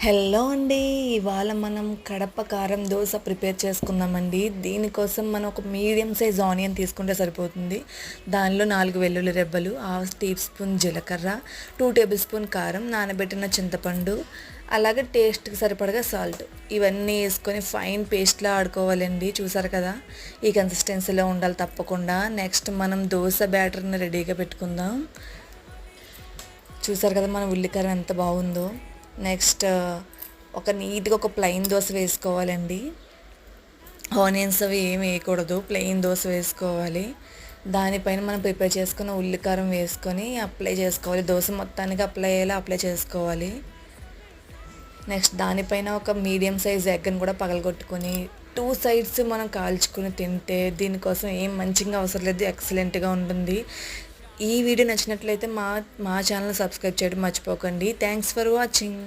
Hello అండి. ఇవాళ మనం కడప కారం దోస ప్రిపేర్ చేసుకుందామండి. దీనికోసం మనం ఒక మీడియం సైజ్ ఆనియన్ తీసుకుంటే సరిపోతుంది. దానిలో 4 వెల్లుల్లి రెబ్బలు, హాఫ్ టీ స్పూన్ జీలకర్ర, 2 టేబుల్ స్పూన్ కారం, నానబెట్టిన చింతపండు, అలాగే టేస్ట్కి సరిపడగా సాల్ట్, ఇవన్నీ వేసుకొని ఫైన్ పేస్ట్లా ఆడుకోవాలండి. చూసారు కదా, ఈ కన్సిస్టెన్సీలో ఉండాలి తప్పకుండా. నెక్స్ట్ మనం దోశ బ్యాటర్ని రెడీగా పెట్టుకుందాం. చూసారు కదా మన ఉల్లికారం ఎంత బాగుందో. నెక్స్ట్ ఒక నీట్గా ఒక ప్లెయిన్ దోశ వేసుకోవాలండి. ఆనియన్స్ అవి ఏమి వేయకూడదు, ప్లెయిన్ దోశ వేసుకోవాలి. దానిపైన మనం ప్రిపేర్ చేసుకున్న ఉల్లికారం వేసుకొని అప్లై చేసుకోవాలి. దోశ మొత్తానికి అప్లై అయ్యేలా అప్లై చేసుకోవాలి. నెక్స్ట్ దానిపైన ఒక మీడియం సైజ్ ఎగ్ని కూడా పగలగొట్టుకొని 2 సైడ్స్ మనం కాల్చుకొని తింటే దీనికోసం ఏం మంచిగా అవసరం లేదు, ఎక్సలెంట్గా ఉంటుంది. ఈ వీడియో నచ్చినట్లయితే మా ఛానల్ సబ్స్క్రైబ్ చేయడం మర్చిపోకండి. Thanks for watching.